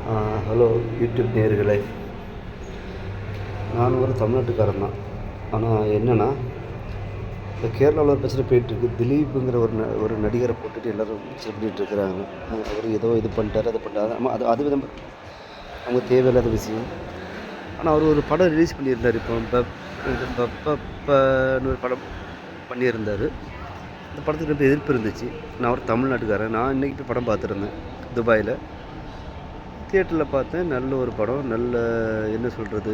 Hello YouTube நேயர்களே, நான் ஒரு தமிழ்நாட்டுக்காரன் தான். ஆனால் என்னென்னா, இந்த கேரளாவில் ஒரு பிரச்சனை போயிட்டுருக்கு. திலீப்புங்கிற ஒரு நடிகரை போட்டுட்டு எல்லோரும் பிரச்சனை பண்ணிகிட்டு இருக்கிறாங்க. அவர் ஏதோ இது பண்ணிட்டாரு, அதை பண்ணிட்டாரு. அது நம்ம நமக்கு தேவையில்லாத விஷயம். ஆனால் அவர் ஒரு படம் ரிலீஸ் பண்ணியிருந்தார். இப்போ பப்பன்னு ஒரு படம் பண்ணியிருந்தார். அந்த படத்துக்கு ரொம்ப எதிர்ப்பு இருந்துச்சு. நான் ஒரு தமிழ்நாட்டுக்காரன். நான் இன்றைக்கி போய் படம் பார்த்துருந்தேன் துபாயில். தியேட்டரில் பார்த்தேன். நல்ல ஒரு படம். நல்ல என்ன சொல்கிறது,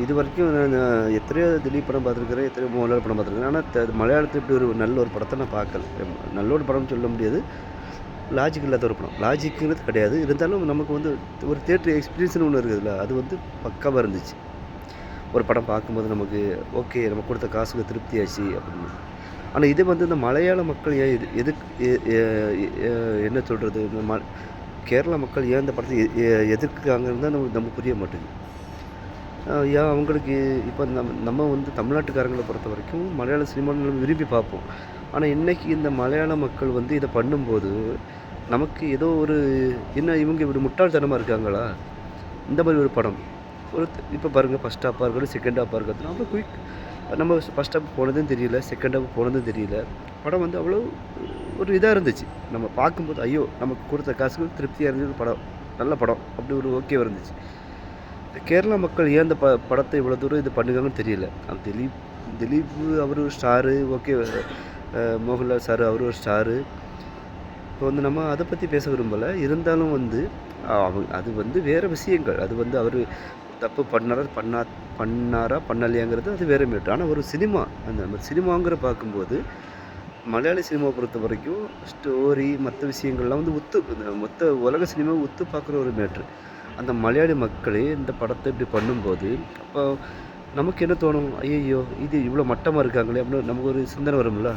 இது வரைக்கும் நான் எத்தனையோ திலீப் படம் பார்த்துருக்குறேன், எத்தனையோ மோகன்லால் படம் பார்த்துருக்குறேன். ஆனால் மலையாளத்தில் இப்படி ஒரு நல்ல ஒரு படத்தை நான் பார்க்கல. நல்ல ஒரு படம்னு சொல்ல முடியாது, லாஜிக் இல்லாத ஒரு படம். லாஜிக்குங்கிறது கிடையாது, இருந்தாலும் நமக்கு வந்து ஒரு தியேட்டர் எக்ஸ்பீரியன்ஸ்னு ஒன்று இருக்குதுல்ல, அது வந்து பக்காவாக இருந்துச்சு. ஒரு படம் பார்க்கும்போது நமக்கு ஓகே, நம்ம கொடுத்த காசுக்கு திருப்தியாச்சு அப்படின்னு. ஆனால் இதே வந்து இந்த மலையாள மக்கள் ஏன் என்ன சொல்கிறது, இந்த கேரளா மக்கள் ஏன் இந்த படத்தை எதிர்க்கிறாங்கன்னு தான் நமக்கு புரிய மாட்டேங்குது. ஏன் அவங்களுக்கு இப்போ நம்ம வந்து தமிழ்நாட்டுக்காரங்களை பொறுத்த வரைக்கும் மலையாள சினிமா நம்ம விரும்பி பார்ப்போம். ஆனால் இன்றைக்கி இந்த மலையாள மக்கள் வந்து இதை பண்ணும்போது நமக்கு ஏதோ ஒரு என்ன இவங்க இப்படி முட்டாள்தனமாக இருக்காங்களா, இந்த மாதிரி ஒரு படம். இப்போ பாருங்கள், ஃபஸ்ட் ஹாப்பாக இருக்கட்டும், செகண்ட் ஹாப்பாக இருக்கட்டும், அவ்வளோ குயிக். நம்ம ஃபஸ்ட் ஹாப் போனதும் தெரியல, செகண்ட் ஹாப் போனதும் தெரியல. படம் வந்து அவ்வளோ ஒரு இதாக இருந்துச்சு. நம்ம பார்க்கும்போது ஐயோ, நமக்கு கொடுத்த காசுக்கு திருப்தியாக இருந்தது. படம் நல்ல படம், அப்படி ஒரு ஓகேவாக இருந்துச்சு. இந்த கேரளா மக்கள் ஏன் இந்த படத்தை இவ்வளோ தூரம் இது பண்ணுறாங்கன்னு தெரியல. திலீப் அவர் ஒரு ஸ்டாரு, ஓகே. மோகன்லால் சார் அவர் ஒரு ஸ்டாரு. இப்போ வந்து நம்ம அதை பற்றி பேச விரும்பலை. இருந்தாலும் வந்து அது வந்து வேறு விஷயங்கள். அது வந்து அவர் தப்பு பண்ணாரா பண்ணலையாங்கிறது அது வேறு மேட்ரு. ஆனால் ஒரு சினிமா, நம்ம சினிமாங்கிற பார்க்கும்போது மலையாள சினிமாவை பொறுத்த வரைக்கும் ஸ்டோரி மற்ற விஷயங்கள்லாம் வந்து இந்த மொத்த உலக சினிமாவை ஒத்து பார்க்குற ஒரு மேட்ரு. அந்த மலையாளி மக்களே இந்த படத்தை இப்படி பண்ணும்போது அப்போ நமக்கு என்ன தோணும், ஐயையோ இது இவ்வளோ மட்டமாக இருக்காங்களே அப்படின்னு நமக்கு ஒரு சிந்தனை வரும்ல.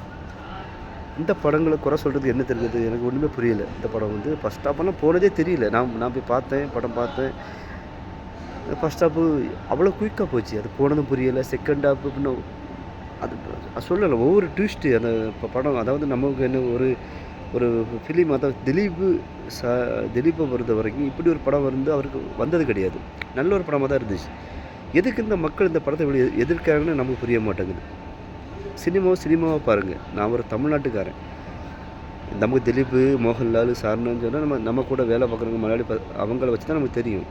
இந்த படங்களை குறை சொல்கிறது என்ன தெரியுது, எனக்கு ஒன்றுமே புரியல. இந்த படம் வந்து ஃபஸ்ட் ஹாப்பெல்லாம் போனதே தெரியல. நான் போய் படம் பார்த்தேன். ஃபஸ்ட் ஹாப்பு அவ்வளோ குயிக்காக போச்சு. அது போனதும் புரியலை. செகண்ட் ஹாப்பு அப்படின்னு அது சொல்லலை. ஒவ்வொரு ட்விஸ்ட்டு அந்த படம், அதாவது நமக்கு என்ன ஒரு ஃபிலிம், அதாவது திலீப்பை பொறுத்த வரைக்கும் இப்படி ஒரு படம் வந்து அவருக்கு வந்தது கிடையாது. நல்ல ஒரு படமாக தான் இருந்துச்சு. எதுக்கு இந்த மக்கள் இந்த படத்தை இவ்வளோ எதிர்க்காங்கன்னு நமக்கு புரிய மாட்டேங்குது. சினிமாவை பாருங்கள். நான் ஒரு தமிழ்நாட்டுக்காரன். நமக்கு திலீப், மோகன்லால், சார்னான்னு சொன்னால் நம்ம கூட வேலை பார்க்குறவங்க மலையாளி அவங்கள வச்சு தான் நமக்கு தெரியும்.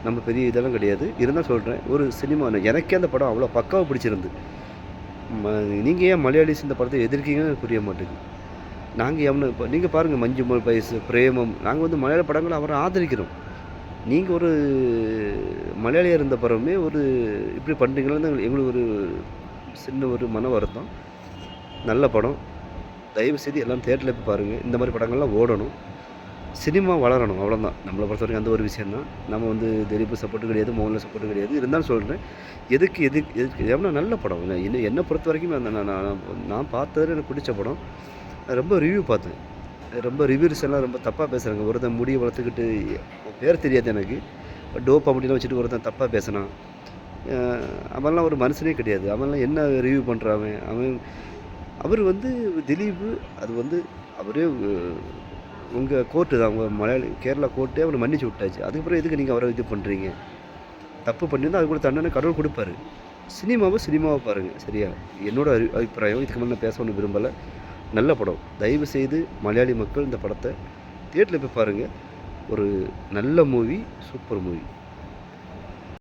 நம்ம பெரிய இதெல்லாம் கிடையாது. இருந்தால் சொல்கிறேன், ஒரு சினிமா எனக்கே அந்த படம் அவ்வளோ பக்காவாக பிடிச்சிருந்து. நீங்கள் ஏன் மலையாளிஸ் இந்த படத்தை எதிர்க்கீங்கன்னு புரிய மாட்டேங்குது. நாங்கள் இப்போ நீங்கள் பாருங்கள், மஞ்சுமல் பாய்ஸ், பிரேமம், நாங்கள் வந்து மலையாள படங்களை அவரை ஆதரிக்கிறோம். நீங்கள் ஒரு மலையாளியாக இருந்த படமே ஒரு இப்படி பண்ணுறீங்களா, எங்களுக்கு ஒரு சின்ன ஒரு மன வருத்தம். நல்ல படம், தயவு செய்து எல்லாம் தியேட்டரில் போய் பாருங்கள். இந்த மாதிரி படங்கள்லாம் ஓடணும், சினிமா வளரணும், அவ்வளோதான். நம்மளை பொறுத்த வரைக்கும் அந்த ஒரு விஷயந்தான். நம்ம வந்து திலீப் சப்போர்ட்டும் கிடையாது, மோகன்லால் சப்போர்ட்டும் கிடையாது. இருந்தாலும் சொல்கிறேன், எதுக்கு எவ்வளோ நல்ல படம். என்னை பொறுத்த வரைக்கும் நான் பார்த்ததில் எனக்கு பிடிச்ச படம். ரொம்ப ரிவ்யூ பார்த்தேன். ரொம்ப ரிவ்யூஸ் எல்லாம் ரொம்ப தப்பாக பேசுகிறாங்க. ஒருத்தன் முடியை வளர்த்துக்கிட்டு, பேர் தெரியாது எனக்கு, டோப் அப்படிலாம் வச்சுட்டு ஒருத்தன் தப்பாக பேசினான். அவன்லாம் ஒரு மனுஷனே கிடையாது. அவன்லாம் என்ன ரிவ்யூ பண்ணுறான் அவர் வந்து திலீப், அது வந்து அவரே உங்கள் கோர்ட்டு தான், உங்கள் கேரளா கோர்ட்டே அவரை மன்னிச்சு விட்டாச்சு. அதுக்கப்புறம் எதுக்கு நீங்கள் அவரை இது பண்ணுறீங்க? தப்பு பண்ணியிருந்தால் அது கூட தண்டனை கடவுள் கொடுப்பாரு. சினிமாவை பாருங்கள், சரியா? என்னோட அபிப்பிராயம். இதுக்கு மேலே நான் பேச ஒன்றும் விரும்பலை. நல்ல படம். தயவு செய்து மலையாளி மக்கள் இந்த படத்தை தியேட்டரில் போய் பாருங்கள். ஒரு நல்ல மூவி, சூப்பர் மூவி.